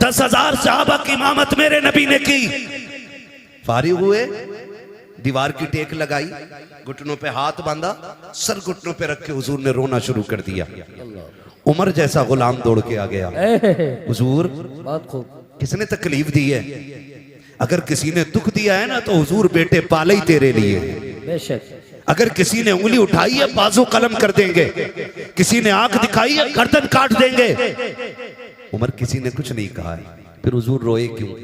10,000 सहाबा की इमामत मेरे नबी ने की। फारिग हुए, दीवार की टेक लगाई, घुटनों पे हाथ बांधा, सर घुटनों पे रख के हुजूर ने रोना शुरू कर दिया। उमर जैसा गुलाम दौड़ के आ गया, हुजूर किसने तकलीफ दी है? अगर किसी ने दुख दिया है ना तो हुजूर बेटे पाले ही तेरे लिए। बेशक। अगर किसी ने उंगली उठाई है बाजू कलम कर देंगे, किसी ने आंख दिखाई है गर्दन काट देंगे। उमर किसी ने कुछ नहीं कहा है। फिर हुजूर रोए क्यों?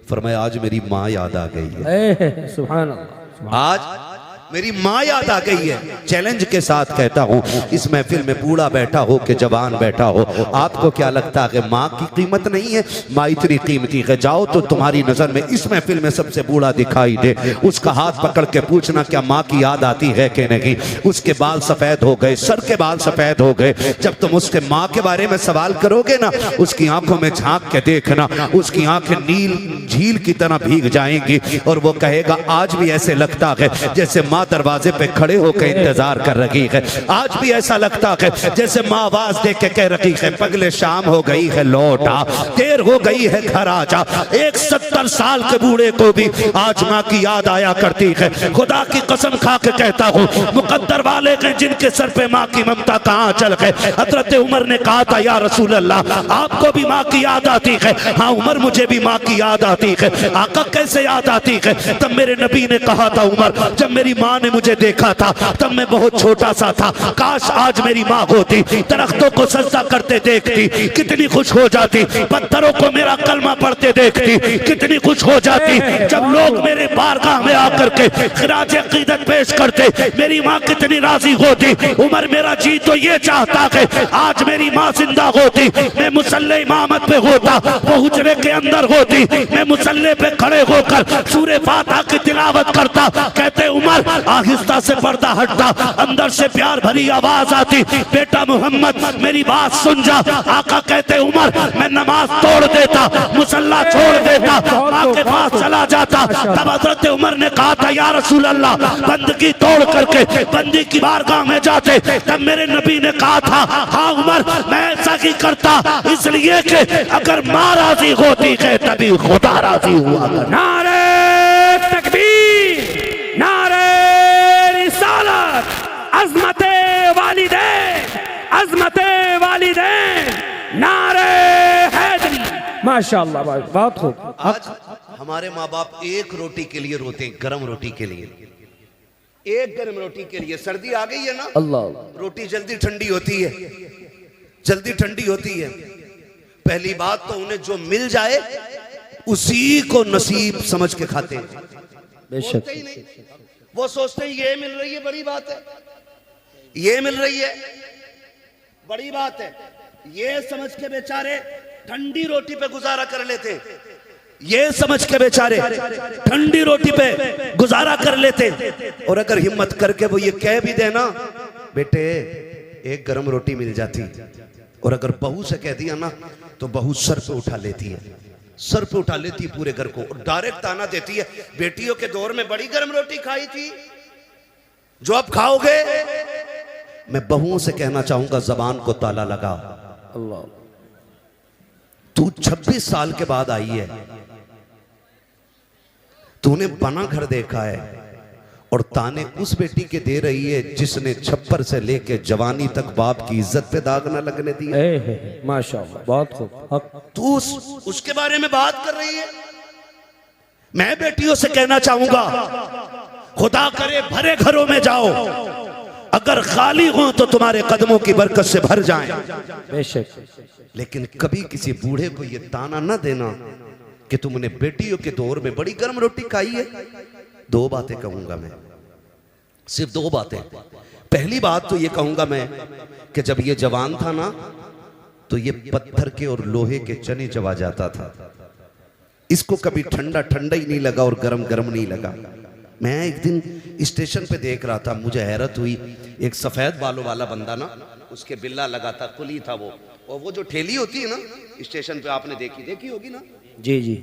फरमाया आज मेरी माँ याद आ गई है। सुभान अल्लाह, आज मेरी माँ याद आ गई है। चैलेंज के साथ कहता हूँ, इस महफिल में बूढ़ा बैठा हो कि जवान बैठा हो, आपको क्या लगता है कि माँ की कीमत नहीं है? माँ इतनी कीमती है। जाओ तो तुम्हारी नजर में इस महफिल में सबसे बूढ़ा दिखाई दे, उसका हाथ पकड़ के पूछना क्या माँ की याद आती है कि नहीं। उसके बाल सफेद हो गए, सर के बाल सफेद हो गए। जब तुम उसके माँ के बारे में सवाल करोगे ना, उसकी आंखों में झांक के देखना, उसकी आंखें नील झील की तरह भीग जाएंगी और वो कहेगा आज भी ऐसे लगता है जैसे माँ दरवाजे पे खड़े होकर इंतजार कर रही है। आज भी ऐसा लगता है जैसे माँ आवाज दे के कह रही है पगले शाम हो गई है लौटा, देर हो गई है घर आजा। एक 70 साल के बूढ़े को भी आज माँ की याद आया करती है। खुदा की कसम खा के कहता हूँ, मुकद्दर वाले हैं जिनके सर पे माँ की ममता कहाँ चल गए। हजरत उमर ने कहा था या रसूल अल्लाह आपको भी माँ की याद आती है? हाँ उमर मुझे भी माँ की याद आती है। आका कैसे याद आती है? तब मेरे नबी ने कहा था उमर जब मेरी माँ ने मुझे देखा था तब मैं बहुत छोटा सा था, काश आज मेरी माँ होती, दरख्तों को सजदा करते देखती कितनी खुश हो जाती, पत्थरों को मेरा कलमा पढ़ते देखती कितनी खुश हो जाती। जब लोग मेरे बारगाह में आकर के खिराज अकीदत पेश करते मेरी माँ कितनी राजी होती। उमर मेरा जी तो ये चाहता है आज मेरी माँ जिंदा होती, मैं मुसल्ले इमामत पे होता, वो हुजरे के अंदर होती, मैं मुसल्ले पे खड़े होकर सूरे फातिहा की तिलावत करता। कहते उमर आहिस्ता से पर्दा हटता, अंदर से प्यार भरी आवाज आती बेटा मोहम्मद मेरी बात सुन जा। आका कहते उमर मैं नमाज तोड़ देता, मुसल्ला छोड़ देता, माँ के पास चला जाता। तब हजरत उमर ने कहा था या रसूल अल्लाह बंदगी तोड़ करके बंदी की बारगाह में जाते। तब मेरे नबी ने कहा था हाँ उमर मैं ऐसा ही करता, इसलिए कि अगर माँ राजी होती है तभी खुदा राजी हुआ। नारे तकबीर, नारे रिसालत, अज़मते वालिदैन, अज़मते वालिदैन, नारे हैदरी। माशाअल्लाह बहुत खूब। आज हमारे माँ बाप एक रोटी के लिए रोते हैं, गरम रोटी के लिए, एक गरम रोटी के लिए। सर्दी आ गई है ना, अल्लाह रोटी जल्दी ठंडी होती है, जल्दी ठंडी होती है। पहली बात तो उन्हें जो मिल जाए उसी को नसीब समझ के खाते हैं। बेशक वो सोचते हैं ये मिल रही है बड़ी बात है, ये मिल रही है बड़ी बात है, ये समझ के बेचारे ठंडी रोटी पे गुजारा कर लेते, ये समझ के बेचारे ठंडी रोटी पे गुजारा कर लेते। और अगर हिम्मत करके वो ये कह भी देना बेटे एक गरम रोटी मिल जाती, और अगर बहू से कह दिया ना तो बहू सर पे उठा लेती है, सर पे उठा लेती है पूरे घर को और डायरेक्ट ताना देती है बेटियों के दौर में बड़ी गर्म रोटी खाई थी जो अब खाओगे। मैं बहुओं से कहना चाहूंगा जबान को ताला लगा। अल्लाह तू 26 साल के बाद आई है, तूने बना घर देखा है और ताने उस बेटी के दे रही है जिसने छप्पर से लेके जवानी तक बाप की इज्जत पे दाग ना लगने दी। माशाअल्लाह बहुत खूब। तू उसके बारे में बात कर रही है। मैं बेटियों से कहना चाहूंगा खुदा करे भरे घरों में जाओ, अगर खाली हो तो तुम्हारे कदमों की बरकत से भर जाएं। बेशक। लेकिन कभी किसी बूढ़े को यह ताना न देना कि तुमने बेटियों के दौर में बड़ी गर्म रोटी खाई है। दो बातें कहूंगा मैं, सिर्फ दो बातें। पहली बात तो ये कहूंगा मैं कि जब ये जवान था ना तो ये पत्थर के और लोहे के चने चबा जाता था, इसको कभी ठंडा ठंडा ही नहीं लगा और गरम गरम नहीं लगा। मैं एक दिन स्टेशन पे देख रहा था, मुझे हैरत हुई, एक सफेद बालों वाला बंदा ना, उसके बिल्ला लगा था, कुली था वो, और वो जो ठेली होती है ना स्टेशन पे, आपने देखी होगी ना? जी जी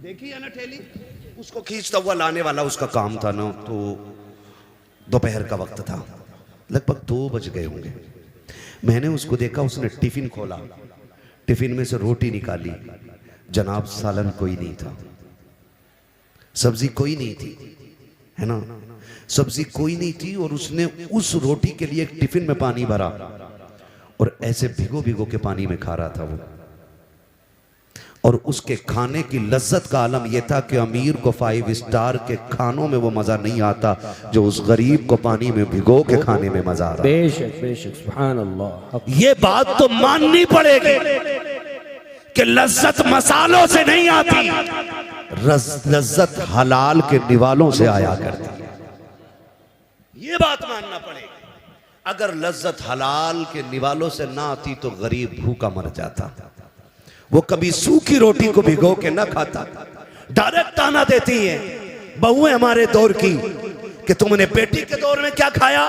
देखी है ना ठेली, उसको खींचता हुआ लाने वाला उसका काम था ना। तो दोपहर का वक्त था, लगभग 2 बज गए होंगे। मैंने उसको देखा, उसने टिफिन खोला, टिफिन में से रोटी निकाली, जनाब सालन कोई नहीं था, सब्जी कोई नहीं थी, है ना, सब्जी कोई नहीं थी। और उसने उस रोटी के लिए एक टिफिन में पानी भरा और ऐसे भिगो भिगो के पानी में खा रहा था वो। और उसके खाने की लज्जत का आलम यह था कि अमीर को 5 स्टार के खानों में वो मजा नहीं आता जो उस गरीब को पानी में भिगो के खाने में मजा आ रहा। बेशक बेशक, सुभान अल्लाह। ये बात तो माननी पड़ेगी कि लज्जत मसालों से नहीं आती, लज्जत हलाल के निवालों से आया करती है। ये बात मानना पड़ेगी। अगर लज्जत हलाल के निवालों से ना आती तो गरीब भूखा मर जाता। वो कभी सूखी रोटी को भिगो के ना खाता। डायरेक्ट ताना देती है बहुएं हमारे दौर की कि तुमने बेटी के दौर में क्या खाया,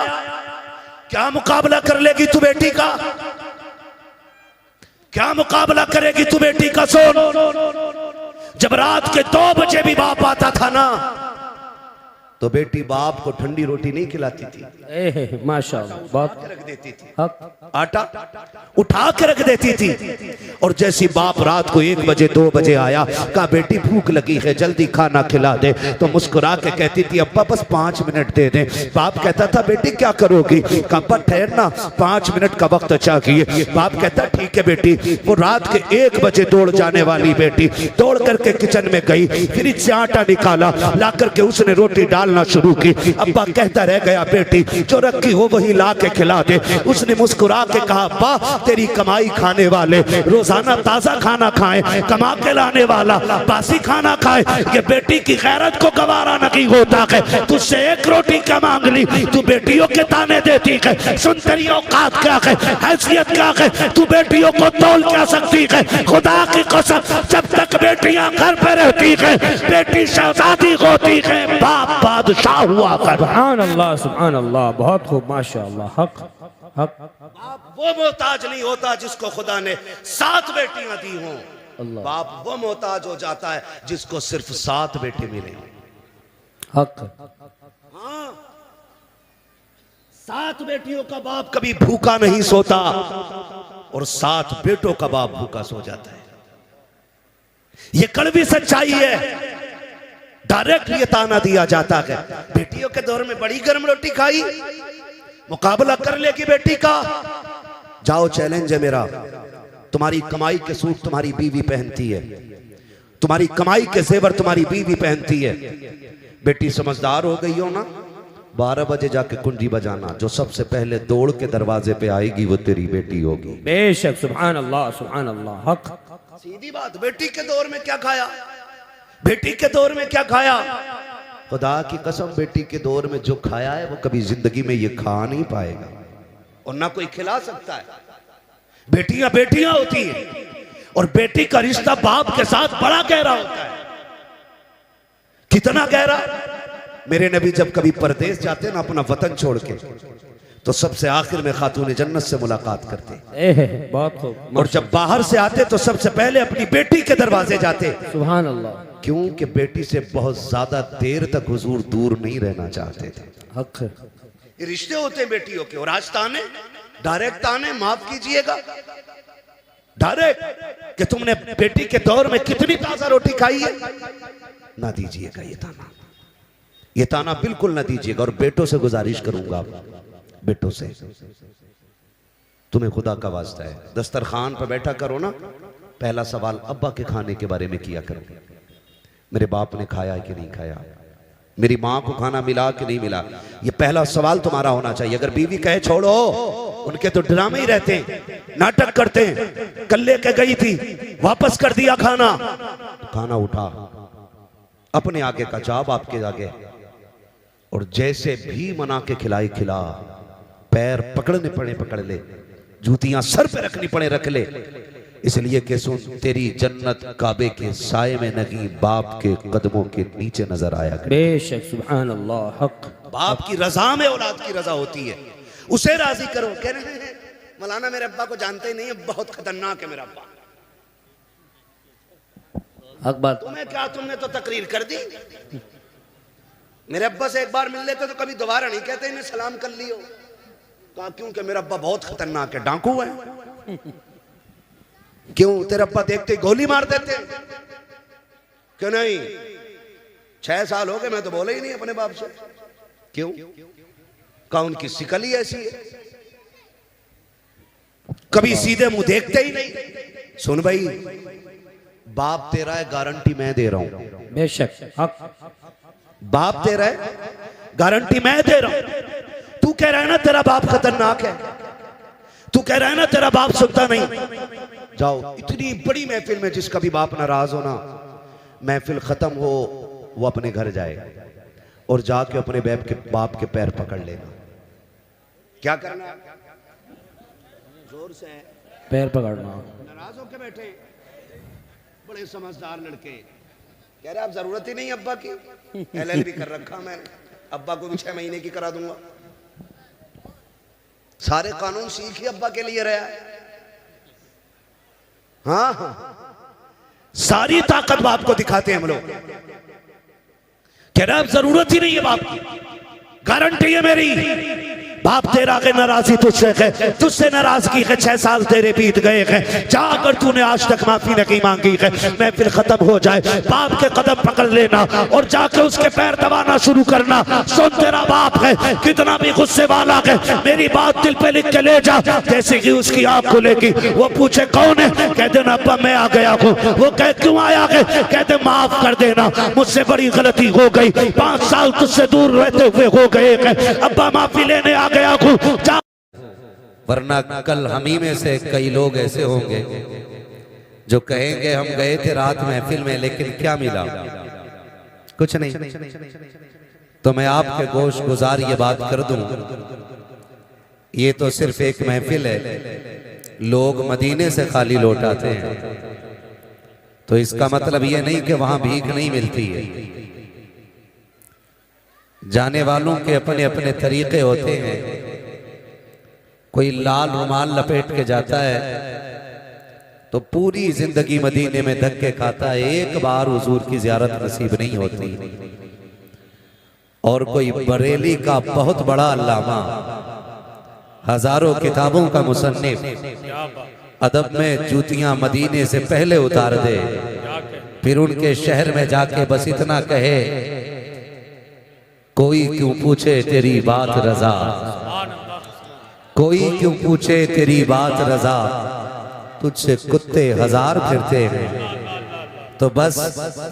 क्या मुकाबला कर लेगी तू बेटी का, क्या मुकाबला करेगी तू बेटी का। सोन जब रात के 2 बजे भी बाप आता था ना तो बेटी बाप को ठंडी रोटी नहीं खिलाती थी, माशाअल्लाह, बहुत रख देती थी, हक। आटा उठा के रख देती थी। और जैसी बाप रात को 1 बजे 2 बजे आया, कहा बेटी भूख लगी है जल्दी खाना खिला दे, तो मुस्कुरा के कहती थी अब्बा बस 5 मिनट दे दे। बाप कहता था बेटी क्या करोगी, कहा अब्बा ठहरना 5 मिनट का वक्त चाहिए। बाप कहता ठीक है बेटी। वो रात के 1 बजे दौड़ जाने वाली बेटी दौड़ करके किचन में गई, फ्रिज से आटा निकाला, ला करके उसने रोटी डालना शुरू की। अब्बा कहता रह गया बेटी जो रखी हो वही ला के खिला दे। उसने मुस्कुरा के कहा अब्बा तेरी कमाई खाने वाले रोजाना ताजा खाना खाएं, कमा के लाने वाला बासी खाना खाए। ये बेटी की गैरत को गवारा नहीं होता है, तुझसे 1 रोटी क्या मांग ली, तू बेटियों के ताने देती है। सुन तेरी औकात क्या है, हैसियत क्या है, तू बेटियों को तौल क्या सकती है। खुदा की कसम जब तक बेटियां घर पे रहती है बेटी शहजादी होती है, बाप बादशाह हुआ कर। सुभान अल्लाह, सुभान अल्लाह, बहुत खूब, माशाअल्लाह, हक हक। बाप वो मोहताज नहीं होता जिसको खुदा ने 7 बेटियां दी हों। अल्लाह। बाप वो मोहताज हो जाता है जिसको सिर्फ 7 बेटे मिले। हक। हाँ, 7 बेटियों का बाप कभी भूखा नहीं सोता और 7 बेटों का बाप भूखा सो जाता है। ये कड़वी सच्चाई है। डायरेक्ट ये ताना दिया जाता है बेटियों के दौर में बड़ी गर्म रोटी खाई, मुकाबला कर लेगी बेटी का। जाओ चैलेंज है मेरा, तुम्हारी कमाई के सूट तुम्हारी बीवी पहनती है, तुम्हारी कमाई के जेवर तुम्हारी बीवी पहनती है। बेटी समझदार हो गई हो ना, 12 बजे जाके कुंजी बजाना, जो सबसे पहले दौड़ के दरवाजे पे आएगी वो तेरी बेटी होगी। बेशक, सुभान अल्लाह, सुभान अल्लाह, हक। सीधी बात। बेटी के दौर में क्या खाया, बेटी के दौर में क्या खाया, खुदा की कसम बेटी के दौर में जो खाया है वो कभी जिंदगी में ये खा नहीं पाएगा और ना कोई खिला सकता है। बेटियां बेटियां होती हैं और बेटी का रिश्ता बाप के साथ बड़ा गहरा होता है। कितना गहरा, मेरे नबी जब कभी परदेश जाते ना अपना वतन छोड़ के तो सबसे आखिर में खातून जन्नत से मुलाकात करते। बहुत खूब। और जब बाहर से आते तो सबसे पहले अपनी बेटी के दरवाजे जाते। सुभान अल्लाह। क्योंकि बेटी से बहुत ज्यादा देर तक हुजूर दूर नहीं रहना चाहते थे। हक। ये रिश्ते होते हैं बेटियों के। और आज ताने, डायरेक्ट ताने, माफ कीजिएगा, डायरेक्ट कि तुमने बेटी के दौर में कितनी ताजा रोटी खाई है, ना दीजिएगा ये ताना। ये ताना बिल्कुल ना दीजिएगा। और बेटों से गुजारिश करूंगा, बेटों से तुम्हें खुदा का वास्ता है दस्तरखान पर बैठा करो ना, पहला सवाल अब्बा के खाने के बारे में किया करो। मेरे बाप ने खाया कि नहीं खाया, मेरी माँ को खाना मिला कि नहीं मिला, ये पहला सवाल तुम्हारा होना चाहिए। अगर बीवी कहे छोड़ो, उनके तो ड्रामे ही रहते हैं, नाटक करते हैं। कल लेके गई थी, वापस कर दिया खाना, खाना उठा अपने आगे का जवाब आपके आगे, और जैसे भी मना के खिलाई खिला, पैर पकड़ने पड़े पकड़ ले, जूतियां सर पे रखनी पड़े रख ले, इसलिए कि सुन तेरी जन्नत काबे के साये में नहीं बाप के कदमों के नीचे नजर आया करे। बेशक, सुभान अल्लाह, हक। बाप की रजा में औलाद की रजा होती है, उसे राजी करो। कह रहे हैं मौलाना मेरे अब्बा को जानते ही नहीं है, बहुत खतरनाक है मेरा अब्बा। हक बात। तुम्हें क्या, तुमने तो तकरीर कर दी। मेरे अब्बा से एक बार मिल लेते तो कभी दोबारा नहीं कहते इन्हें सलाम कर लियो। कहा क्योंकि मेरा अब्बा बहुत खतरनाक है, डाकू है। क्यों, तेरे अब्बा देखते ही गोली मार देते। क्यों नहीं? 6 साल हो गए मैं तो बोला ही नहीं अपने बाप से। क्यों? कौन की शिकल ही ऐसी है, कभी सीधे मुंह देखते ही नहीं। सुन भाई, बाप तेरा है, गारंटी मैं दे रहा हूं। बेशक हक। बाप तेरा है, गारंटी मैं दे रहा हूं। तू कह रहा है ना तेरा बाप खतरनाक है, तू कह रहा है ना तेरा बाप सुनता नहीं। जाओ इतनी बड़ी महफिल में जिसका भी बाप नाराज हो ना, महफिल खत्म हो वो अपने घर जाए और जाके अपने बाप के पैर पकड़ लेना। क्या करना है? जोर से पैर पकड़ना। नाराज होके बैठे बड़े समझदार लड़के, कह रहे आप जरूरत ही नहीं अब्बा की, LLB कर रखा मैंने, अब्बा को भी 6 महीने की करा दूंगा। सारे कानून सीख ही अब्बा के लिए रहा है। हाँ, सारी ताकत बाप को दिखाते हैं हम लोग। कह रहे अब जरूरत ही नहीं है बाप की, गारंटी है मेरी। बाप तेरा के नाराजी तुझसे है, तुझसे नाराजगी है, 6 साल तेरे बीत गए हैं, जाकर तूने आज तक माफी नहीं मांगी है। महफिल खत्म हो जाए, बाप के कदम पकड़ लेना और जाके उसके पैर दबाना शुरू करना। सुन, तेरा बाप है, कितना भी गुस्से वाला है, मेरी बात दिल पे लिख के ले जा। जैसे कि उसकी आंख खुलेगी, वो पूछे कौन है, कह देना अब्बा मैं आ गया हूँ। वो कह क्यों आया है, कहते माफ कर देना, मुझसे बड़ी गलती हो गई, 5 साल तुझसे दूर रहते हुए हो गए हैं, अब्बा माफी लेने आ गया हूँ। वरना कल हम ही में से कई लोग ऐसे होंगे जो कहेंगे हम गए थे रात महफिल में लेकिन क्या मिला, कुछ नहीं। तो मैं आपके गोश गुजार ये बात कर दूं, ये तो सिर्फ एक महफिल है, लोग मदीने से खाली लौट आते हैं, तो इसका मतलब ये नहीं कि वहां भीख नहीं मिलती है। जाने वालों के अपने अपने तरीके होते हैं। कोई लाल रुमाल लपेट के जाता है तो पूरी जिंदगी मदीने में धक्के खाता है, एक बार हुजूर की जियारत नसीब नहीं होती। और कोई बरेली का बहुत बड़ा अल्लामा, हजारों किताबों का मुसन्निफ, अदब में जूतियां मदीने से पहले उतार दे, फिर उनके शहर में जाके बस इतना कहे, कोई क्यों पूछे तेरी बात रजा, कोई क्यों पूछे तेरी बात रजा, तुझसे कुत्ते 1000 फिरते हैं। तो बस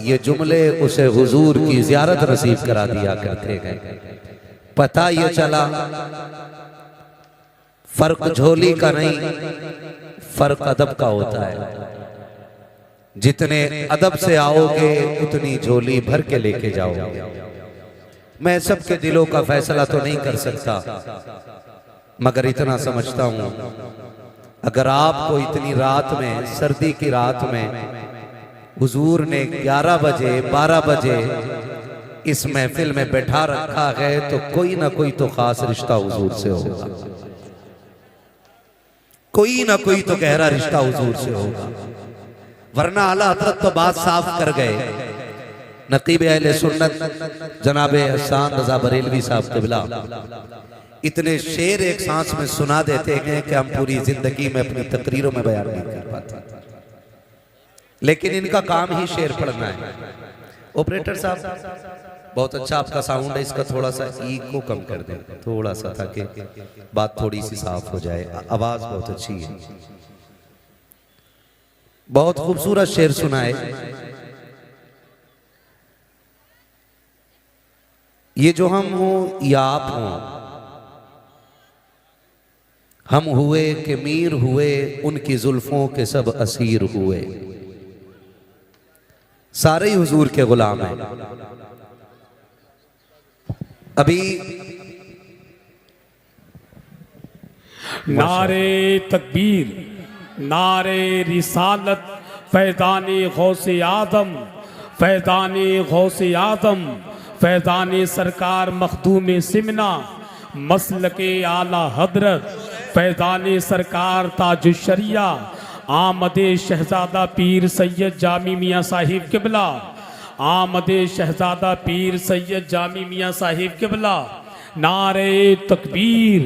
ये जुमले उसे हुजूर की जियारत नसीब करा दिया करते हैं। पता ये चला फर्क झोली का नहीं, फर्क अदब का होता है। जितने अदब से आओगे उतनी झोली भर के लेके जाओगे। मैं सबके दिलों का फैसला तो नहीं कर सकता, मगर इतना समझता हूं, अगर आपको इतनी रात में, सर्दी की रात में हुजूर ने 11 बजे 12 बजे इस महफिल में बैठा रखा है तो कोई ना कोई तो खास रिश्ता हुजूर से होगा, कोई ना कोई तो गहरा रिश्ता हुजूर से होगा। वरना आला हजरत तो बात साफ कर गए। नकीब अहले सुन्नत जनाब एहसान रजा बरेलवी साहब क़िबला इतने शेर एक सांस में सुना देते हैं कि हम पूरी जिंदगी में अपनी तकरीरों में बयान नहीं कर पाते, लेकिन इनका काम ही शेर पढ़ना है। ऑपरेटर साहब बहुत अच्छा आपका साउंड है, इसका थोड़ा सा इको कम कर दें थोड़ा सा, ताकि बात थोड़ी सी साफ हो जाए। आवाज बहुत अच्छी है, बहुत खूबसूरत शेर सुनाए। ये जो हम हो या आप हो, हम हुए कि मीर हुए, उनकी जुल्फों के सब असीर हुए, सारे ही हुजूर के गुलाम हैं। अभी नारे तकबीर, नारे रिसालत, फैज़ाने गौसे आज़म, फैज़ाने गौसे आज़म, फैज़ाने सरकार मखदूम सिमना, मसलके आला हजरत, फैज़ाने सरकार ताजुशरिया, आमदे शहजादा पीर सैयद जामी मियाँ साहिब क़िबला, आमदे शहजादा पीर सैयद जामी मियाँ साहिब क़िबला। नारे तकबीर,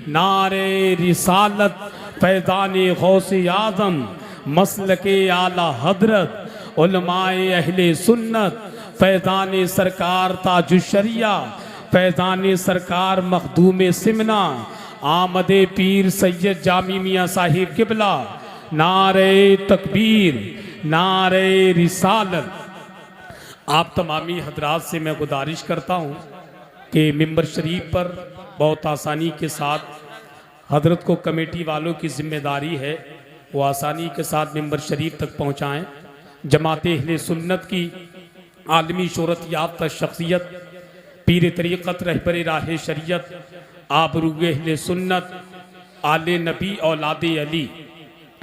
नारे रिसालत, फैज़ाने गौसे आज़म, मसलके आला हजरत, उलमाए अहले सुन्नत, फैज़ान सरकार ताजुशरिया, फैज़ान सरकार मखदूम सिमना, आमदे पीर सैयद जामी मियाँ साहिब किबला, नारे तकबीर, नारे रिसालत। आप तमामी हजरात से मैं गुजारिश करता हूँ कि मिंबर शरीफ पर बहुत आसानी के साथ हजरत को कमेटी वालों की जिम्मेदारी है, वो आसानी के साथ मिंबर शरीफ तक पहुँचाएँ। जमात अहले सुन्नत की आलमी शोहरत याफ्ता शख्सियत, पीर तरीक़त रहबर राह शरीयत, आबरूए अहले सुन्नत, आले नबी औलादे अली,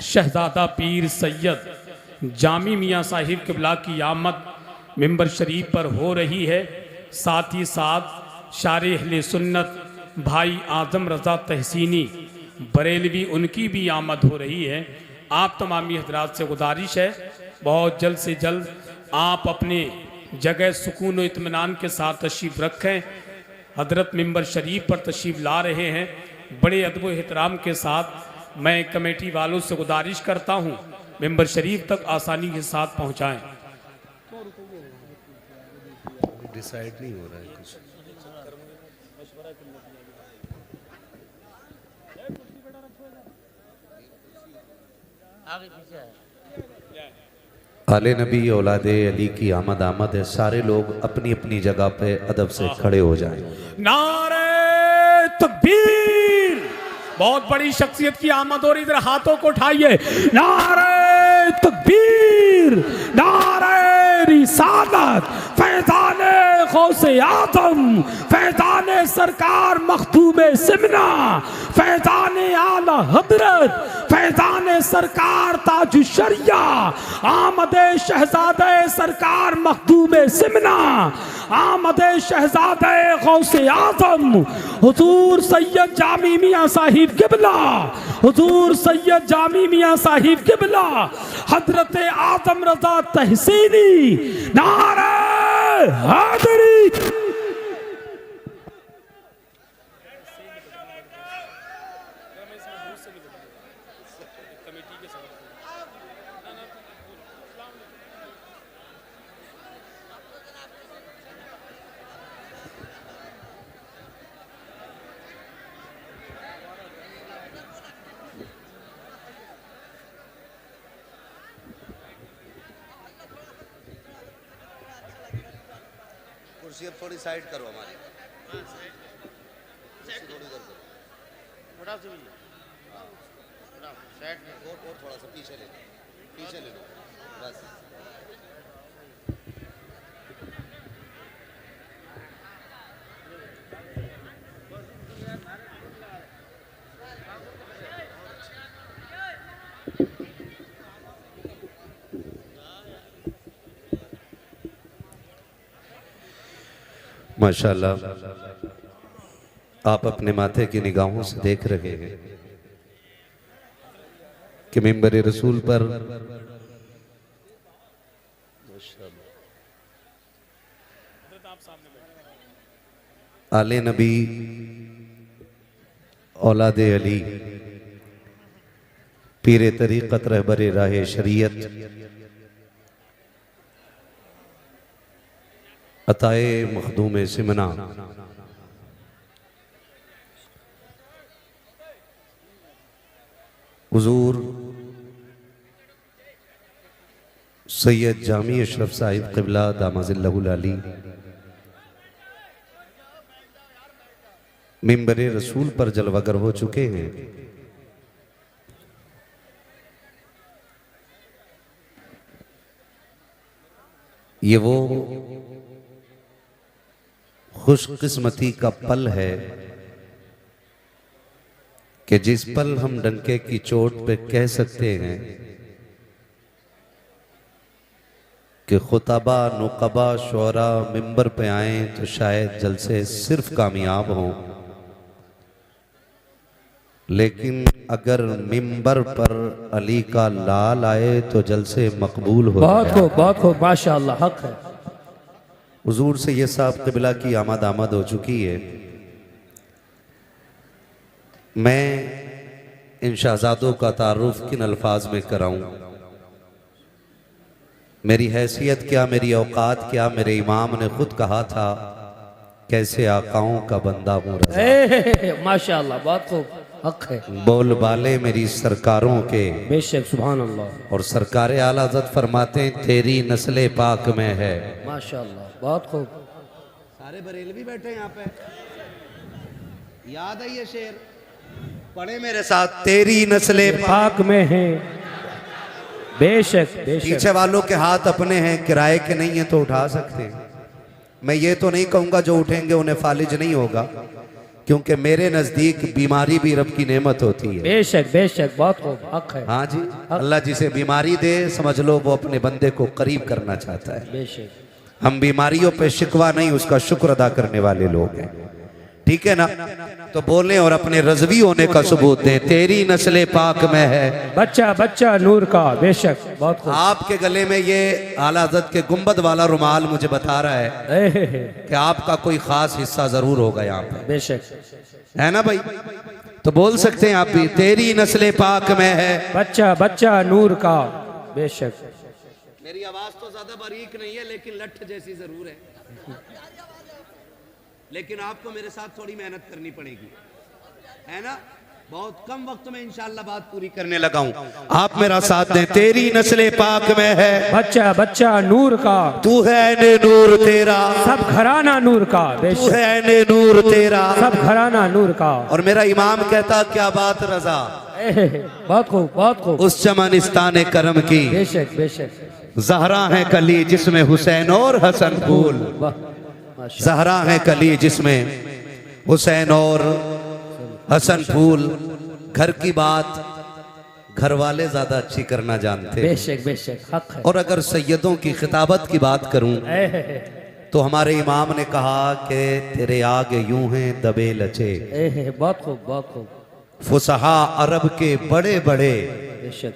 शहजादा पीर सैयद जामी मियाँ साहिब किबला की आमद मिंबर शरीफ पर हो रही है। साथ ही साथ शारे अहले सुन्नत भाई आज़म रज़ा तहसीनी बरेलवी, उनकी भी आमद हो रही है। आप तमामी हजरात से गुजारिश है बहुत जल्द से जल्द आप अपने जगह सुकून व इत्मीनान के साथ तशरीफ़ रखें। हजरत मिंबर शरीफ पर तशरीफ़ ला रहे हैं। बड़े अदब व एहतराम के साथ मैं कमेटी वालों से गुजारिश करता हूँ मिंबर शरीफ तक आसानी के साथ पहुँचाएँ। डिसाइड नहीं हो रहा है कुछ। आले नबी औलादे अली की आमद आमद है। सारे लोग अपनी अपनी जगह पे अदब से खड़े हो जाएं। नारे तकबीर, बहुत बड़ी शख्सियत की आमद हो रही, इधर हाथों को उठाइए। नारे तकबीर, नारे रिसालत, फैज़ाने गौसे आज़म, फैज़ाने सरकार मखदूम सिमना, फैज़ाने आला हजरत, फैज़ाने सरकार ताजुशरिया, आमदे शहजादे सरकार मखदूम सिमना, आमदे शहजादे गौसे आज़म हुजूर सैयद जामी मियाँ साहिब किबला, हुजूर सैयद जामी मियाँ साहिब किबला, हजरत आज़म रज़ा तहसीनी, नारे हैदरी। कुर्सी अब थोड़ी साइड करो हमारी, थोड़ी इधर करो, और थोड़ा सा पीछे ले लो, पीछे ले लो बस। माशाल्लाह, आप अपने माथे की निगाहों से देख रहे हैं कि मिंबर रसूल पर आले नबी औलादे अली, पीर तरीक़त रहबर राह शरीयत, अताए मखदूम सिमना, हुजूर सैयद जामी अशरफ साहिब क़िबला दामाज़िल्लहुल अली मिंबर रसूल पर जलवागर हो चुके हैं। ये वो खुशकिस्मती का पल है कि जिस पल हम डंके की चोट पे कह सकते हैं कि खुतबा नुकबा शोरा मिंबर पे आए तो शायद जलसे सिर्फ कामयाब हों, लेकिन अगर मिंबर पर अली का लाल आए तो जलसे मकबूल हो। बहुत खूब माशाअल्लाह, हक है। हुजूर से ये साहब क़िबला की आमद हो चुकी है। मैं इन शहजादों का तारुफ किन अल्फाज में कराऊं? मेरी हैसियत क्या, मेरी औकात क्या, मेरे इमाम ने खुद कहा था कैसे आकाओं का बंदा हूँ रज़ा। माशाल्लाह, बहुत खूब, हक है। बोल बाले मेरी सरकारों के, बेशक, सुभान अल्लाह, और सरकार आला हज़रत फरमाते हैं तेरी नस्ले पाक में है। माशाल्लाह, बहुत खूब। सारे बरेलवी बैठे यहाँ पे, याद है ये शेर, पढ़े मेरे साथ, तेरी नस्ले पाक में है। बेशक बेशक। पीछे वालों के हाथ अपने हैं, किराए के नहीं है तो उठा सकते हैं। मैं ये तो नहीं कहूंगा जो उठेंगे उन्हें फालिज नहीं होगा, क्योंकि मेरे नजदीक बीमारी भी रब की नेमत होती है। बेशक बेशक, बहुत खूब, हक है। हाँ जी, अल्लाह जिसे बीमारी दे समझ लो वो अपने बंदे को करीब करना चाहता है। बेशक। हम बीमारियों पे शिकवा नहीं, उसका शुक्र अदा करने वाले लोग हैं, ठीक है ना। तो बोलें और अपने रज़वी होने का सबूत दें, तेरी नस्ले पाक में है। बच्चा बच्चा नूर का, बेशक, बहुत खूब। आपके गले में ये आला हज़रत के गुंबद वाला रुमाल मुझे बता रहा है कि आपका कोई खास हिस्सा जरूर होगा यहाँ पे, बेशक, है ना भाई। तो बोल सकते हैं आप भी, तेरी नस्ले पाक में है। बच्चा बच्चा नूर का, बेशक। मेरी आवाज तो ज्यादा बारीक नहीं है लेकिन लठ जैसी जरूर है, लेकिन आपको मेरे साथ थोड़ी मेहनत करनी पड़ेगी, है ना। बहुत कम वक्त में इंशाअल्लाह बात पूरी करने लगा हूं, आप मेरा साथ दें। तेरी नस्ले पाक में है, बच्चा बच्चा नूर का, तू है ने नूर तेरा, सब घराना नूर का, तू बेशक, है ने नूर तेरा, सब घराना नूर का। और मेरा इमाम कहता क्या बात रजा, बहुत खूब, बहुत खूब। उस चमनिस्तान करम की बेशक बेशक। जहरा है कली जिसमें हुसैन और हसन फूल, वाह, माशा जहरा है कली जिसमें हुसैन और हसन फूल। घर की बात घर वाले ज्यादा अच्छी करना जानते हैं। बेशक बेशक, हक है। और अगर सैयदों की खिताबत की बात करूं तो हमारे इमाम ने कहा कि तेरे आगे यूं हैं दबे लचे, बहुत खूब, बहुत खूब। फुसहा अरब के बड़े बड़े, बेशक,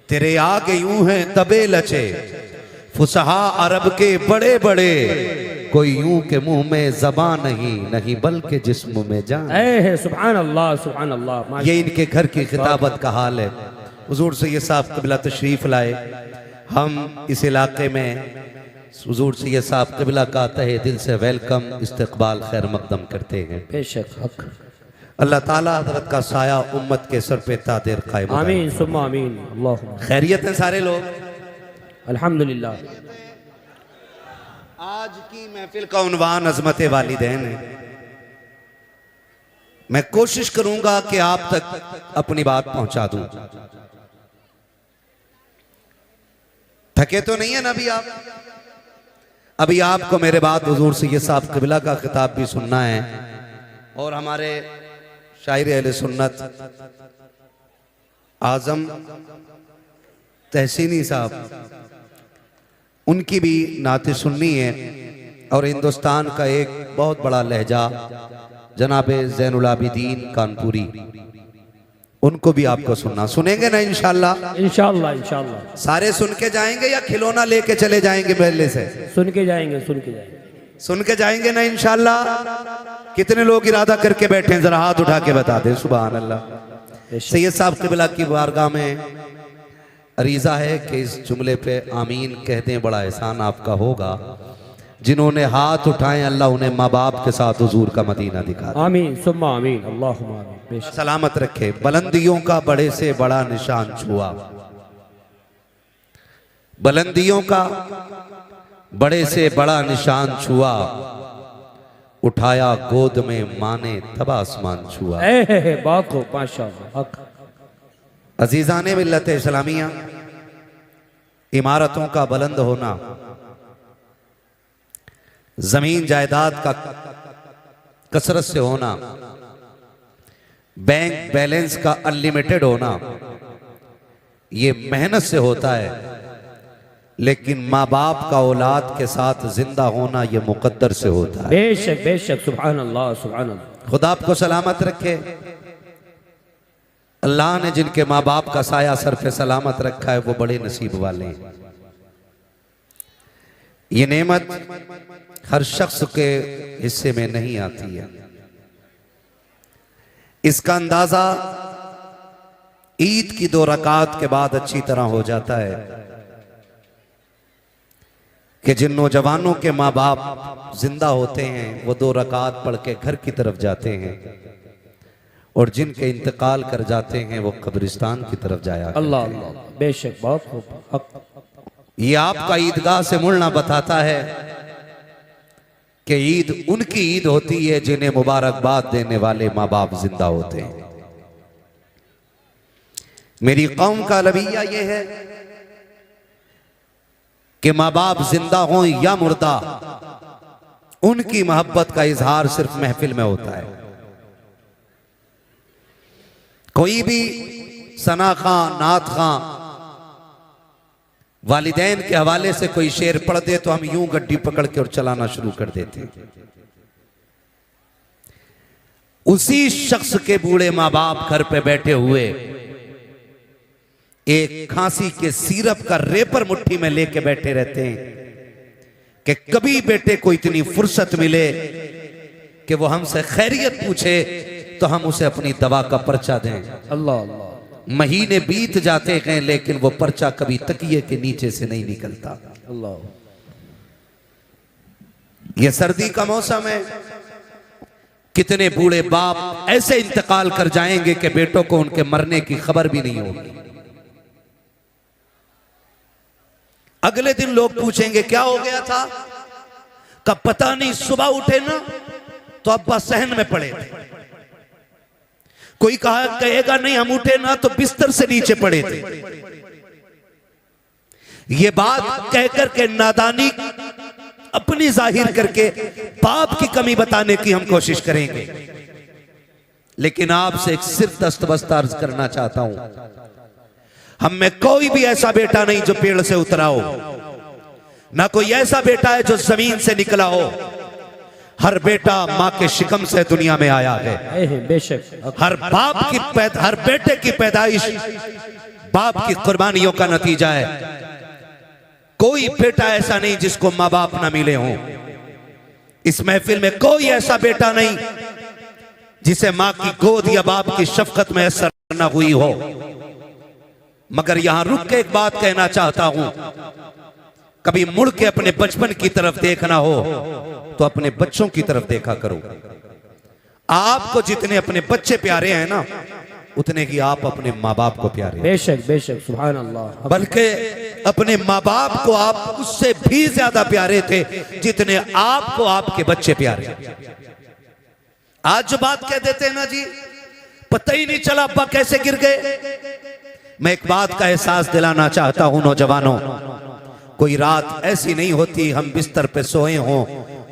तेरे आगे यूं हैं दबे लचे, फुसहा अरब के बड़े बड़े, कोई यूं के मुंह में जबान नहीं, नहीं बल्कि जिस्म में जान। सुभान अल्लाह, सुभान अल्लाह। ये इनके घर की खिताबत का हाल है। हुजूर सैयद साहब क़िबला तशरीफ लाए, हम इस इलाके में हुजूर सैयद साहब क़िबला का तहे दिल से वेलकम, इस्तकबाल, खैर मकदम करते हैं। बेशक, हक। अल्लाह ताला हजरत का साया उम्मत के सर पे तादेर कायम करे। आमीन सुम्मा आमीन। अल्लाहुम्मा। खैरियत है सारे लोग, अल्हम्दुलिल्लाह। आज की महफिल का उन्वान अजमत वालिदैन है। मैं कोशिश करूंगा कि आप तक अपनी बात पहुंचा दूं। थके तो नहीं है ना अभी आप? अभी आपको मेरे बाद हुजूर सैयद साहब क़िबला का खिताब भी सुनना है, और हमारे शायर अहले सुन्नत आजम तहसीनी साहब, उनकी भी नाते सुननी है। और हिंदुस्तान का एक बहुत बड़ा लहजा जनाब ज़ैनुल आबिदीन कानपुरी, उनको भी आपको सुनना। सुनेंगे ना इंशाल्लाह? इंशाल्लाह इंशाल्लाह। सारे सुन के जाएंगे या खिलौना लेके चले जाएंगे पहले से? सुन के जाएंगे, सुन के जाएंगे। सुन के जाएंगे ना इंशाल्लाह? कितने लोग इरादा करके बैठे हैं, जरा हाथ उठा के बता दें। सुभान अल्लाह। सैयद साहब क़िबला की बारगाह में अरीज़ा है कि इस जुमले पे आमीन कह दें, बड़ा एहसान आपका होगा। जिन्होंने हाथ उठाए अल्लाह उन्हें माँ बाप के साथ हुजूर का मदीना दिखा दे। आमीन सुम्मा आमीन। अल्लाहुम्मा आमीन। बेशक, सलामत रखे। बुलंदियों का बड़े से बड़ा निशान छुआ, बुलंदियों का बड़े से बड़ा निशान छुआ, उठाया गोद में माने तब आसमान छुआ। बहुत खूब, माशाअल्लाह, हक। अजीजाने मिल्लत इस्लामिया, इमारतों का बुलंद होना, जमीन जायदाद का कसरत से होना, बैंक बैलेंस का अनलिमिटेड होना, ये मेहनत से होता है। लेकिन माँ बाप का औलाद के साथ जिंदा होना ये मुकद्दर से होता है। बेशक बेशक, सुभान अल्लाह, सुभान अल्लाह। खुदा आपको सलामत रखे। अल्लाह ने जिनके माँ बाप का साया सर पे सलामत रखा है वो बड़े नसीब वाले हैं। ये नेमत हर शख्स के हिस्से में नहीं आती है। इसका अंदाजा ईद की 2 रकात के बाद अच्छी तरह हो जाता है। कि जिन नौजवानों के माँ बाप जिंदा होते हैं वो 2 रकात पढ़ के घर की तरफ जाते हैं, और जिनके इंतकाल कर जाते हैं वो कब्रिस्तान की तरफ जाया करते अल्लाह हैं। अल्लाह, बेशक बहुत खूब, हक। ये आपका ईदगाह से मुड़ना बताता है कि ईद उनकी ईद होती है जिन्हें मुबारकबाद देने वाले माँ बाप जिंदा होते हैं। मेरी कौम का रवैया ये है कि माँ बाप जिंदा हों या मुर्दा, उनकी मोहब्बत का इजहार सिर्फ महफिल में होता है। कोई भी सना खां, नात खां वालिदैन के हवाले से कोई शेर पढ़ दे तो हम यूं गड्डी पकड़ के और चलाना शुरू कर देते हैं। उसी शख्स के बूढ़े माँ बाप घर पे बैठे हुए एक खांसी के सिरप का रेपर मुट्ठी में लेके बैठे रहते हैं कि कभी बेटे को इतनी फुर्सत मिले कि वो हमसे खैरियत पूछे तो हम उसे अपनी दवा का पर्चा दें। अल्लाह अल्लाह, महीने बीत जाते हैं लेकिन वो पर्चा कभी तकिए के नीचे से नहीं निकलता। अल्लाह। ये सर्दी का मौसम है, कितने बूढ़े बाप ऐसे इंतकाल कर जाएंगे कि बेटों को उनके मरने की खबर भी नहीं होगी। अगले दिन लोग पूछेंगे क्या हो गया था, कब पता नहीं, सुबह उठे ना तो अब्बा सहन में पड़े थे। कोई कहेगा नहीं हम उठे ना तो बिस्तर से नीचे पड़े थे। ये बात कहकर के नादानी अपनी जाहिर करके पाप की कमी बताने की हम कोशिश करेंगे। लेकिन आपसे एक सिर्फ दस्तबस्त अर्ज करना चाहता हूं, हम में कोई भी ऐसा बेटा नहीं जो पेड़ से उतरा हो, ना कोई ऐसा बेटा है जो जमीन से निकला हो। हर बेटा मां के शिकम से दुनिया में आया है। बेशक हर बाप की हर बेटे की पैदाइश बाप की कुर्बानियों का नतीजा है। कोई बेटा ऐसा नहीं जिसको माँ बाप ना मिले हों। इस महफिल में कोई ऐसा बेटा नहीं जिसे माँ की गोद या बाप की शफकत में असर न हुई हो। मगर यहां रुक के एक बात कहना चाहता हूं, कभी मुड़ के अपने बचपन की तरफ देखना हो तो अपने बच्चों की तरफ देखा करो। आपको जितने अपने बच्चे प्यारे हैं ना, उतने ही आप अपने माँ बाप को प्यारे हैं। बेशक बेशक, सुभान अल्लाह। बल्कि अपने माँ बाप को आप उससे भी ज्यादा प्यारे थे जितने आपको आपके बच्चे प्यारे। आज जो बात कह देते हैं ना जी, पता ही नहीं चला अब्बा कैसे गिर गए। मैं एक बात का एहसास दिलाना चाहता हूं नौजवानों, कोई रात ऐसी नहीं होती हम बिस्तर पे सोए हों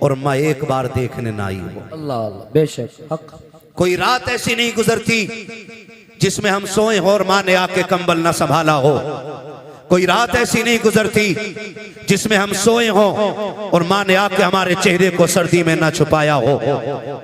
और माँ एक बार देखने ना आई हो। अल्लाह अल्लाह, बेशक हक। कोई रात ऐसी नहीं गुजरती जिसमें हम सोए हो और माँ ने आके कंबल ना संभाला हो। कोई रात ऐसी नहीं गुजरती जिसमें हम सोए हो और माँ ने आके हमारे चेहरे को सर्दी में ना छुपाया हो।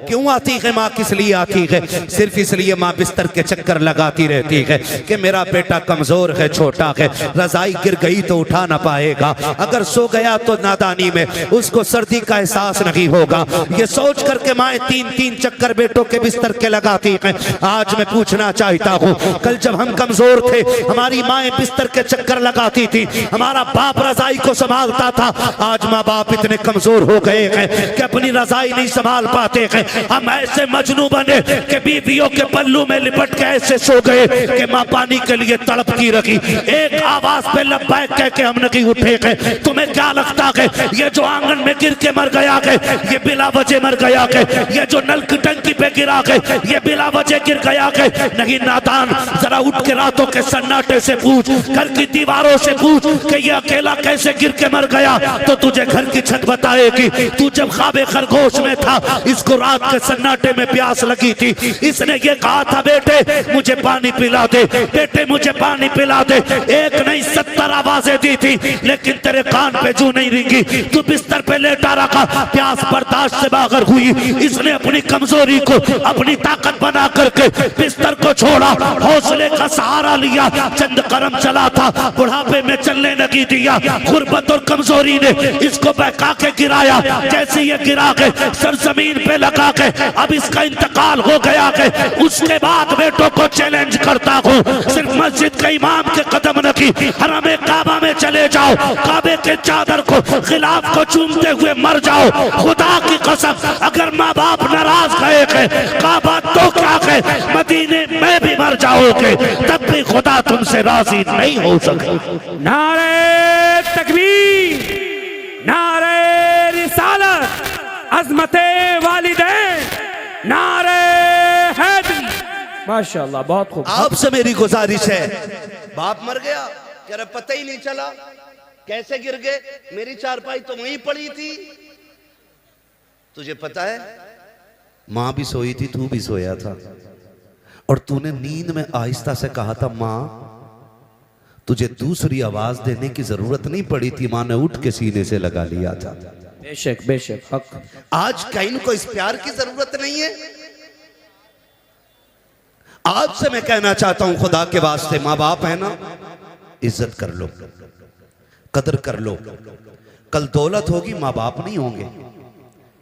क्यों आती है माँ, किस लिए आती है? सिर्फ इसलिए माँ बिस्तर के चक्कर लगाती रहती है कि मेरा बेटा कमजोर है, छोटा है, रजाई गिर गई तो उठा ना पाएगा, अगर सो गया तो नादानी में उसको सर्दी का एहसास नहीं होगा। ये सोच करके माँ 3-3 चक्कर बेटों के बिस्तर के लगाती है। आज मैं पूछना चाहता हूँ, कल जब हम कमजोर थे हमारी माँ बिस्तर के चक्कर लगाती थी, हमारा बाप रजाई को संभालता था। आज माँ बाप इतने कमजोर हो गए हैं कि अपनी रजाई नहीं संभाल पाते हैं। हम ऐसे मजनू बने कि बीवियों के पल्लू में लिपट के ऐसे सो गए कि माँ पानी के लिए तड़पती रही। एक आवाज पे लब्बैक कह के हम नहीं उठे गए। तुम्हें क्या लगता है ये जो आंगन में गिर के मर गया है ये बिला वजह मर गया है? ये जो नल की टंकी पे गिरा है ये बिला वजह गिर गया है? नहीं नादान, जरा उठ के रातों के सन्नाटे से पूछ, घर की दीवारों से पूछ कि ये अकेला कैसे गिर के मर गया, तो तुझे घर की छत बताएगी। तू जब ख्वाबे खरगोश में था, इसको रात के सन्नाटे में प्यास लगी थी, इसने ये कहा था बेटे मुझे पानी पिला दे, बेटे मुझे पानी पिला दे। एक नहीं 70 आवाजें दी थी लेकिन तेरे कान पे जू नहीं रिंगी। तू बिस्तर पे लेटा रखा, प्यास बर्दाश्त से बाहर हुई। इसने अपनी कमजोरी को अपनी ताकत बना करके बिस्तर को छोड़ा, हौसले का सहारा लिया, चंद कदम चला था, बुढ़ा बुढ़ापे में चलने नहीं दिया। गुर्बत और कमजोरी ने इसको बहका के गिराया। जैसे ये गिरा के सरजमीन पे लगा के अब इसका इंतकाल हो गया के उसके बाद बेटों को चैलेंज करता हूँ, सिर्फ मस्जिद के इमाम के कदम नहीं, हरमे काबा में चले जाओ, काबे के चादर को खिलाफ को चूमते हुए मर जाओ। खुदा की कसम अगर माँ बाप नाराज गए के काबा तो क्या के मदीने में भी मर जाओगे तब भी खुदा तुमसे राजी नहीं हो सके। नारे तकबीर, नारे रिसालत, अज़मते वालिदैन, नारे हैदरी। माशाअल्लाह, बहुत खूब। आपसे मेरी गुजारिश है, बाप मर गया कह रहा पता ही नहीं चला कैसे गिर गए, मेरी चारपाई तो वहीं पड़ी थी। तुझे पता है मां भी सोई थी, तू भी सोया था, और तूने नींद में आहिस्ता से कहा था मां, तुझे दूसरी आवाज देने की जरूरत नहीं पड़ी थी, मां ने उठ के सीने से लगा लिया था। बेशक बेशक, हक। आज कहीं को इस प्यार की जरूरत नहीं है। आपसे मैं कहना चाहता हूं खुदा के वास्ते, मां बाप है ना, इज्जत कर लो, कदर कर लो। कल दौलत होगी, मां बाप नहीं होंगे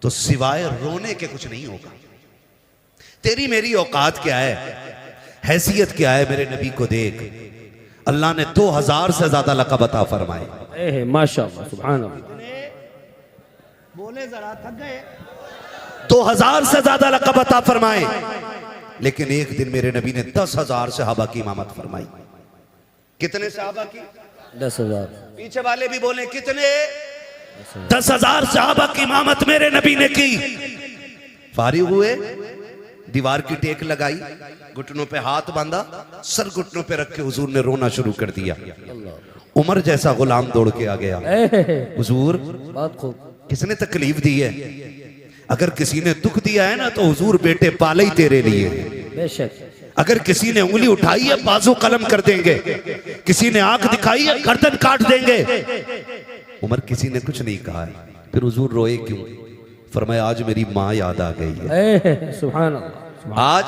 तो सिवाय रोने के कुछ नहीं होगा। तेरी मेरी औकात क्या है, हैसियत क्या है, मेरे नबी को देख। अल्लाह ने 2000 से ज्यादा लक़ब अता फरमाए। माशाअल्लाह, सुभान अल्लाह। बोले जरा थक गए। 2000 से ज्यादा लक़ब अता फरमाए, लेकिन एक दिन मेरे नबी ने 10,000 सहाबा की इमामत फरमाई। कितने सहाबा की? 10,000। पीछे वाले भी बोले कितने? 10,000 सहाबा की इमामत मेरे नबी ने की। फारिग हुए, दीवार की टेक लगाई, घुटनों पे हाथ बांधा, सर घुटनों पे रख के हुजूर ने रोना शुरू कर दिया। उमर जैसा गुलाम दौड़ के आ गया, हुजूर बहुत खूब। किसने तकलीफ दी है? अगर किसी ने दुख दिया है ना तो हुजूर बेटे पाले ही तेरे लिए। बेशक। अगर किसी ने उंगली उठाई है बाजू कलम कर देंगे, किसी ने आंख दिखाई है गर्दन काट देंगे। उमर किसी ने कुछ नहीं कहा है, फिर हुजूर रोए क्यों? फरमाया आज मेरी माँ याद आ गई है। सुभान अल्लाह, आज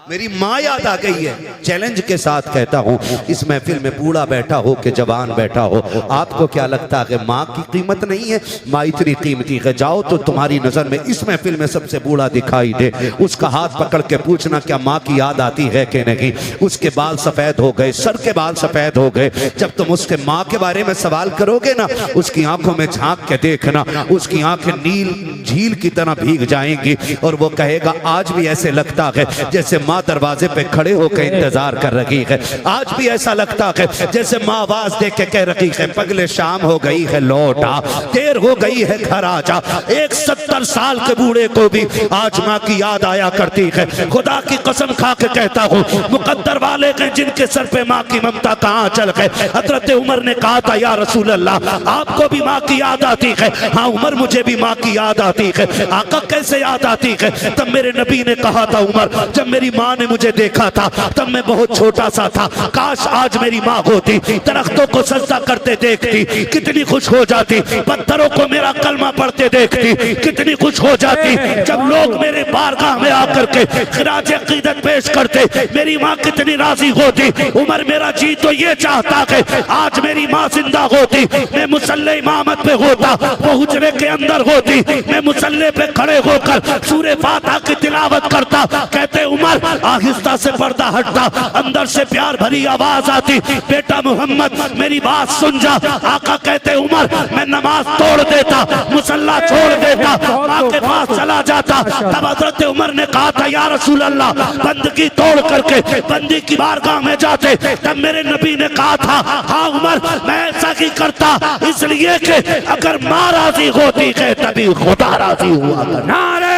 मेरी माँ याद आ गई है। चैलेंज के साथ कहता हूँ, इस महफिल में बूढ़ा बैठा हो कि जवान बैठा हो, आपको क्या लगता है कि माँ की कीमत नहीं है? माँ इतनी कीमती है, जाओ तो तुम्हारी नजर में इस महफिल में सबसे बूढ़ा दिखाई दे, उसका हाथ पकड़ के पूछना क्या माँ की याद आती है कि नहीं। उसके बाल सफेद हो गए, सर के बाल सफेद हो गए, जब तुम उसके माँ के बारे में सवाल करोगे ना, उसकी आंखों में झांक के देखना, उसकी आंखें नील झील की तरह भीग जाएंगी और वो कहेगा आज भी ऐसे लगता है जैसे माँ दरवाजे पे खड़े होकर इंतजार कर रही है। आज भी ऐसा लगता है जैसे माँ आवाज दे के कह रही है पगले शाम हो गई है लौटा, देर हो गई है घर आजा। एक 70 साल के बूढ़े को भी आज माँ की याद आया करती है। खुदा की कसम खा के कहता हूँ, मुकद्दर वाले के जिनके सर पे माँ की ममता कहाँ चल गए। हजरत उमर ने कहा था या रसूल अल्लाह आपको भी माँ की याद आती है? हाँ उमर मुझे भी माँ की याद आती है। आका कैसे याद आती है? तब मेरे नबी ने कहा था उमर जब मेरी माँ ने मुझे देखा था तब मैं बहुत छोटा सा था, काश आज मेरी माँ होती, दरख्तों को सजदा करते देखती कितनी खुश हो जाती, पत्थरों को मेरा कलमा पढ़ते देखती कितनी खुश हो जाती, जब लोग मेरे बारगाह में आकर के खिराज अकीदत पेश करते मेरी माँ कितनी राजी होती। उमर मेरा जी तो ये चाहता है आज मेरी माँ जिंदा होती, मैं मुसल्ले इमामत पे होता, वो हुजरे के अंदर होती, मैं मुसल्ले पे खड़े होकर सूरे फातिहा की तिलावत करता। कहते उमर आहिस्ता से पर्दा हटता, अंदर से प्यार भरी आवाज आती बेटा मोहम्मद मेरी बात सुन जा। आका कहते उमर मैं नमाज तोड़ देता, मुसल्ला छोड़ देता, माँ के पास चला जाता। तब हजरत उमर ने कहा था या रसूल अल्लाह बंदगी तोड़ करके बंदी की बारगाह में जाते। तब मेरे नबी ने कहा था हाँ उमर मैं ऐसा ही करता, इसलिए कि अगर माँ राजी होती है तभी खुदा राजी हुआ। नारे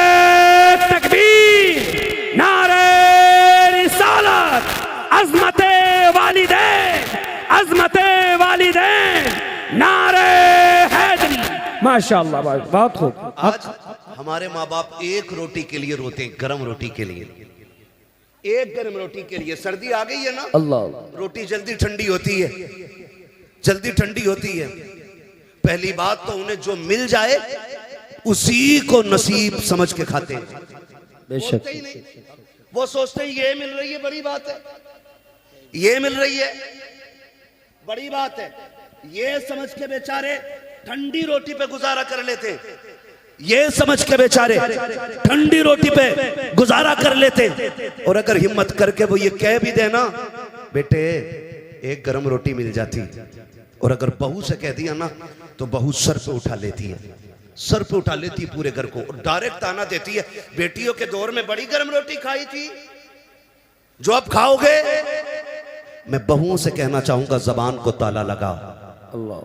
तकबीर, नारे रिसालत, अज़मते वालिदैन, अज़मते वालिदैन, नारे हैदरी। माशाअल्लाह, बहुत खूब। आज हमारे माँ बाप एक रोटी के लिए रोते हैं, गरम रोटी के लिए, एक गरम रोटी के लिए। सर्दी आ गई है ना, अल्लाह, रोटी जल्दी ठंडी होती है, जल्दी ठंडी होती है। पहली बात तो उन्हें जो मिल जाए उसी को नसीब समझ के खाते हैं। बेशक। ही नहीं, वो सोचते हैं ये मिल रही है बड़ी बात है, ये मिल रही है बड़ी बात है। ये समझ के बेचारे ठंडी रोटी पे गुजारा कर लेते, ये समझ के बेचारे ठंडी रोटी पे गुजारा कर लेते। और अगर हिम्मत करके वो ये कह भी देना, बेटे एक गरम रोटी मिल जाती, और अगर बहू से कह दिया ना तो बहू सर पे उठा लेती है, सर पे उठा लेती है पूरे घर को, और डायरेक्ट ताना देती है, बेटियों के दौर में बड़ी गरम रोटी खाई थी जो अब खाओगे। मैं बहुओं से कहना चाहूंगा, जबान को ताला लगा। अल्लाह,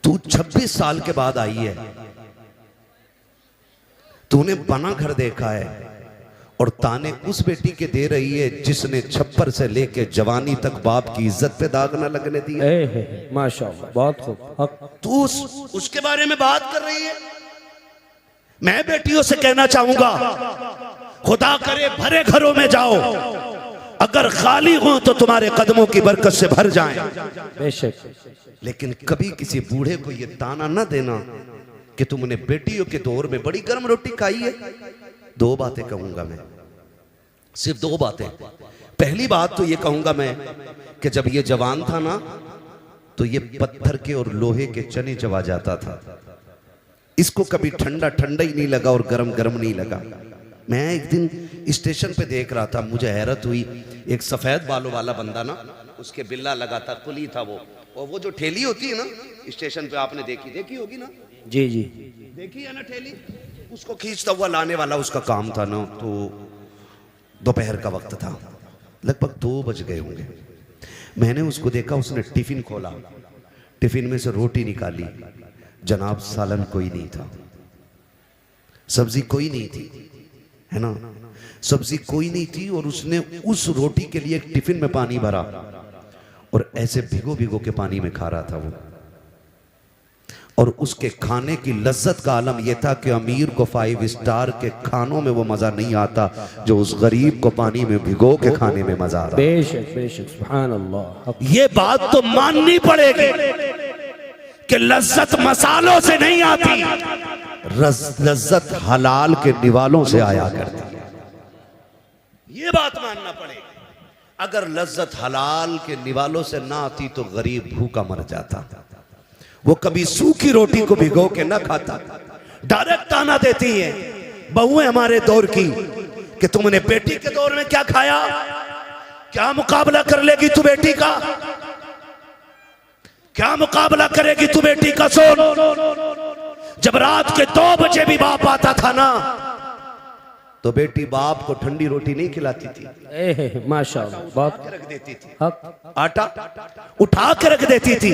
तू 26 साल के बाद आई है, तूने बना घर देखा है, और ताने उस बेटी के दे रही है जिसने छप्पर से लेके जवानी तक बाप की इज्जत पे दाग न लगने दिया। माशाअल्लाह, बहुत खूब। हक। तू उसके बारे में बात कर रही है। मैं बेटियों से कहना चाहूंगा, खुदा करे भरे घरों में जाओ, अगर खाली हो तो तुम्हारे कदमों की बरकत से भर जाएं। बेशक। लेकिन कभी किसी बूढ़े को यह ताना न देना कि तुमने बेटियों के दौर में बड़ी गर्म रोटी खाई है। दो बातें कहूंगा मैं, सिर्फ दो बातें। पहली बात तो ये कहूंगा मैं कि जब ये जवान था ना, तो ये पत्थर के और लोहे के चने चबा जाता था। इसको कभी ठंडा ठंडा ही नहीं लगा और गरम गरम नहीं लगा। मैं एक दिन स्टेशन पे देख रहा था, मुझे हैरत हुई, एक सफेद बालों वाला बंदा ना, उसके बिल्ला लगा था, कुली था वो, और वो जो ठेली होती है ना स्टेशन पे, आपने देखी होगी ना? जी जी, देखी है ना ठेली, उसको खींचता हुआ लाने वाला उसका काम था ना। तो दोपहर का वक्त था, लगभग 2 बज गए होंगे। मैंने उसको देखा, उसने टिफिन खोला, टिफिन में से रोटी निकाली, जनाब सालन कोई नहीं था, सब्जी कोई नहीं थी, है ना, सब्जी कोई नहीं थी। और उसने उस रोटी के लिए एक टिफिन में पानी भरा और ऐसे भिगो भिगो के पानी में खा रहा था वो। और उसके खाने की लज्जत का आलम यह था कि अमीर को 5 स्टार के खानों में वो मजा नहीं आता जो उस गरीब को पानी में भिगो के खाने में मजा आ रहा। बेशक बेशक, सुभान अल्लाह। ये बात तो माननी पड़ेगी कि लज्जत मसालों से नहीं आती, लज्जत हलाल के निवालों से आया करती है। ये बात मानना पड़ेगी। अगर लज्जत हलाल के निवालों से ना आती तो गरीब भूखा मर जाता। वो कभी सूखी रोटी को भिगो के ना खाता। डायरेक्ट ताना देती है बहुएं हमारे दौर की कि तुमने बेटी के दौर में क्या खाया, क्या मुकाबला कर लेगी तू बेटी का, क्या मुकाबला करेगी तू बेटी का। सोन, जब रात के 2 बजे भी बाप आता था ना, तो बेटी बाप को ठंडी रोटी नहीं खिलाती थी, माशाअल्लाह, बहुत रख देती थी, हक। आटा उठा के रख देती थी।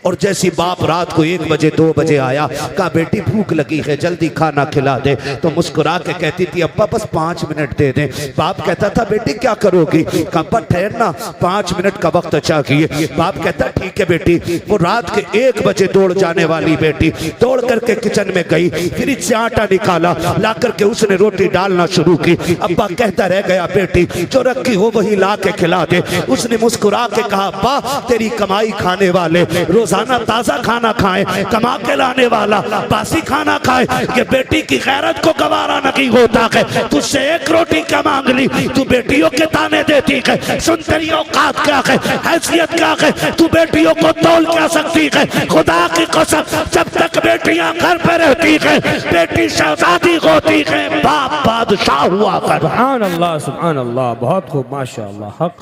और जैसी बाप रात को 1 बजे 2 बजे आया, कहा बेटी भूख लगी है जल्दी खाना खिला दे, तो मुस्कुरा के कहती थी अब्बा बस 5 मिनट दे दे। बाप कहता था बेटी क्या करोगी, कहा ठहरना 5 मिनट का वक्त चाहिए। बाप कहता ठीक है बेटी। वो रात के 1 बजे दौड़ जाने वाली बेटी दौड़ करके किचन में गई, फ्रिज से आटा निकाला, ला करके उसने रोटी डालना शुरू की। अब्बा कहता रह गया बेटी जो रखी हो वही ला के खिला दे। उसने मुस्कुरा के कहा अब्बा तेरी कमाई खाने वाले रोजाना ताजा खाना खाएं, कमा के लाने वाला बासी खाना खाए। ये बेटी की गैरत को गवारा नहीं होता है, तुझसे 1 रोटी क्या मांग ली, तू बेटियों के ताने देती है। सुन तेरी औकात क्या है, हैसियत क्या है, तू बेटियों को तौल क्या सकती है। खुदा की कसम, जब तक बेटियां घर पे रहती है बेटी शहजादी होती है, बाप बादशाह हुआ कर। सुभान अल्लाह, सुभान अल्लाह, बहुत खूब, माशाअल्लाह। हक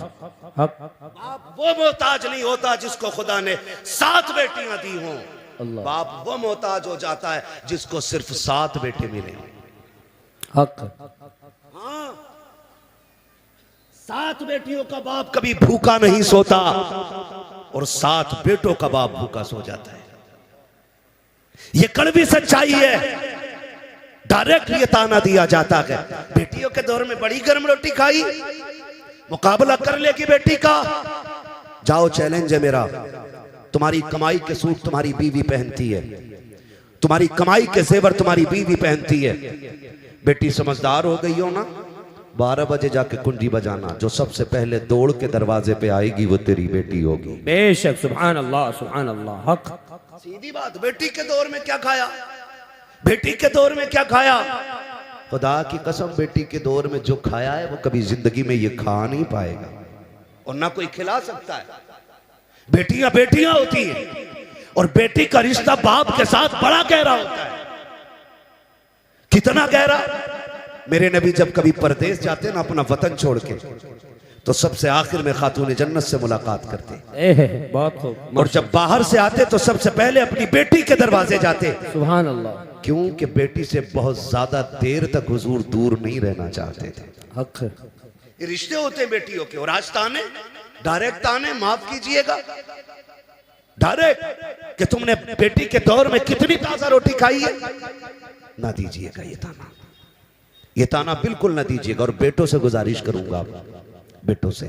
हक। बाप वो मोहताज नहीं होता जिसको खुदा ने 7 बेटियां दी हों। अल्लाह। बाप वो मोहताज हो जाता है जिसको सिर्फ 7 बेटे मिले। हक। हाँ, 7 बेटियों का बाप कभी भूखा नहीं सोता, और 7 बेटों का बाप भूखा सो जाता है। ये कड़वी सच्चाई है। डायरेक्ट ये ताना दिया जाता है बेटियों के दौर में बड़ी गर्म रोटी खाई, मुकाबला कर लेगी बेटी का। जाओ चैलेंज है मेरा, तुम्हारी कमाई के सूट तुम्हारी बीवी पहनती है, तुम्हारी कमाई के जेवर तुम्हारी बीवी पहनती है। बेटी समझदार हो गई हो ना, 12 बजे जाके कुंडी बजाना, जो सबसे पहले दौड़ के दरवाजे पे आएगी वो तेरी बेटी होगी। बेशक, सुभान अल्लाह, सुभान अल्लाह। हक। सीधी बात। बेटी के दौर में क्या खाया, बेटी के दौर में क्या खाया, खुदा की कसम बेटी के दौर में जो खाया है वो कभी जिंदगी में ये खा नहीं पाएगा, और ना कोई खिला सकता है। बेटियां बेटियां होती हैं और बेटी का रिश्ता बाप के साथ बड़ा गहरा होता है। कितना गहरा? मेरे नबी जब कभी परदेश जाते ना अपना वतन छोड़ के, तो सबसे आखिर में खातून जन्नत से मुलाकात करते। बहुत खूब। और जब बाहर से आते तो सबसे पहले अपनी बेटी के दरवाजे जाते। सुभान अल्लाह। क्योंकि बेटी से बहुत ज्यादा देर तक हुजूर दूर नहीं रहना चाहते थे। हक। ये रिश्ते होते हैं बेटियों के। और आज ताने, डायरेक्ट ताने, माफ कीजिएगा, डायरेक्ट कि तुमने बेटी के दौर में कितनी ताजा रोटी खाई है, ना दीजिएगा ये ताना। ये ताना बिल्कुल ना दीजिएगा। और बेटों से गुजारिश करूंगा, बेटों से,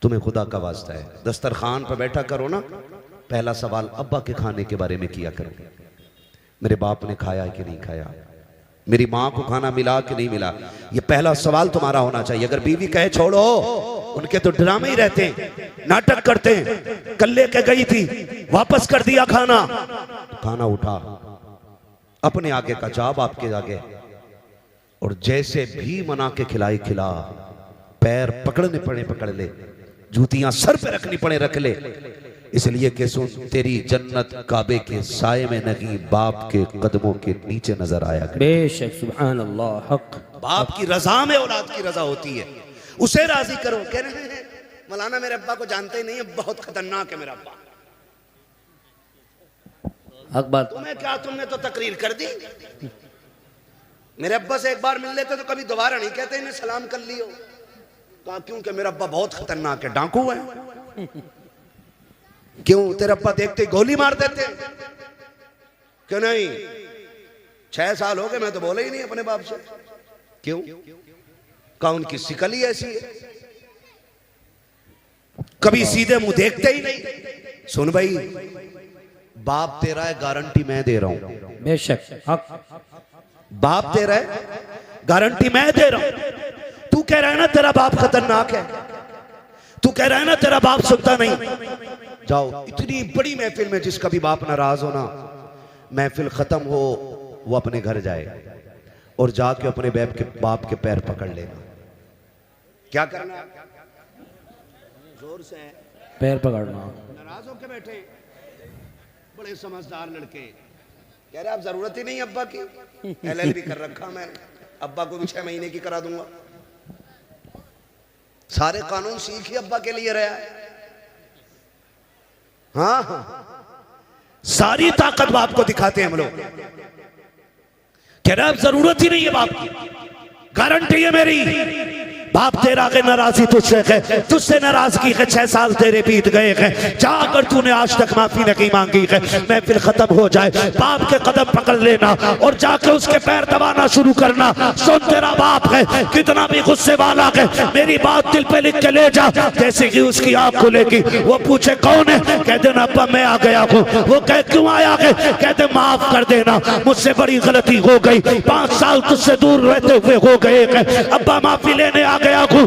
तुम्हें खुदा का वास्ता है, दस्तरखान पर बैठा करो ना, पहला सवाल अब्बा के खाने के बारे में किया करो। मेरे बाप ने खाया कि नहीं खाया, मेरी माँ को खाना मिला कि नहीं मिला, ये पहला सवाल तुम्हारा होना चाहिए। अगर बीवी कहे छोड़ो, उनके तो ड्रामे ही रहते हैं, नाटक करते हैं। कल लेके गई थी, वापस कर दिया खाना, खाना उठा, अपने आगे का जवाब आपके आगे, और जैसे भी मना के खिलाई खिला, पैर पकड़ने पड़े पकड़ ले, जूतियां सर पे रखनी पड़े रख ले, इसलिए कि सुन, तेरी जन्नत काबे के साये में नहीं, बाप के कदमों के नीचे नजर आया करे। बेशक। सुभान अल्लाह। हक। बाप की रजा में औलाद की रजा होती है, उसे राजी करो। कह रहे हैं मौलाना मेरे अब्बा को जानते ही नहीं है, बहुत खतरनाक है मेरा अब्बा। हक बात। तुम्हें क्या, तुमने तो तकरीर कर दी। मेरे अब्बा से एक बार मिल लेते तो कभी दोबारा नहीं कहते इन्हें सलाम कर लियो। कहा क्योंकि मेरा अब्बा बहुत खतरनाक है, डाकू है। क्यों? तेरे अब्बा देखते गोली मार देते। क्यों नहीं? 6 साल हो गए मैं तो बोला ही नहीं अपने बाप से। क्यों? कहा उनकी शिकल ही ऐसी है, कभी सीधे मुंह देखते ही नहीं। सुन भाई, बाप तेरा है, गारंटी मैं दे रहा हूं। बेशक। हक। बाप तेरा है, गारंटी मैं दे रहा हूं। तू कह रहा है ना तेरा बाप खतरनाक है, तू कह रहा है ना तेरा बाप सुनता नहीं। जाओ, इतनी बड़ी महफिल में जिसका भी बाप नाराज हो ना, महफिल खत्म हो, वो अपने घर जाए और जाके अपने बाप के पैर पकड़ लेना। क्या करना? जोर से पैर पकड़ना। नाराज होके बैठे, बड़े समझदार लड़के, कह रहे आप जरूरत ही नहीं अब्बा की, LLB कर रखा मैंने, अब्बा को भी 6 महीने की करा दूंगा। सारे कानून सीख ही अब्बा के लिए रहा है। हाँ, सारी ताकत बाप को दिखाते हैं हम लोग। कह रहे अब जरूरत ही नहीं है बाप की, गारंटी है मेरी। बाप तेरा के नाराजी तुझसे है, तुझसे नाराजगी है, 6 साल तेरे बीत गए हैं, जाकर तूने आज तक माफी नहीं मांगी है। महफिल खत्म हो जाए, बाप के कदम पकड़ लेना और जाके उसके पैर दबाना शुरू करना। सुन, तेरा बाप है, कितना भी गुस्से वाला है, मेरी बात दिल पे लिख के ले जा। जैसे कि उसकी आंख खुलेगी, वो पूछे कौन है, कह देना अब्बा मैं आ गया हूँ। वो कह क्यों आया है, कहते माफ कर देना, मुझसे बड़ी गलती हो गई, 5 साल तुझसे दूर रहते हुए हो गए, अब्बा माफी लेने आ गया हूँ।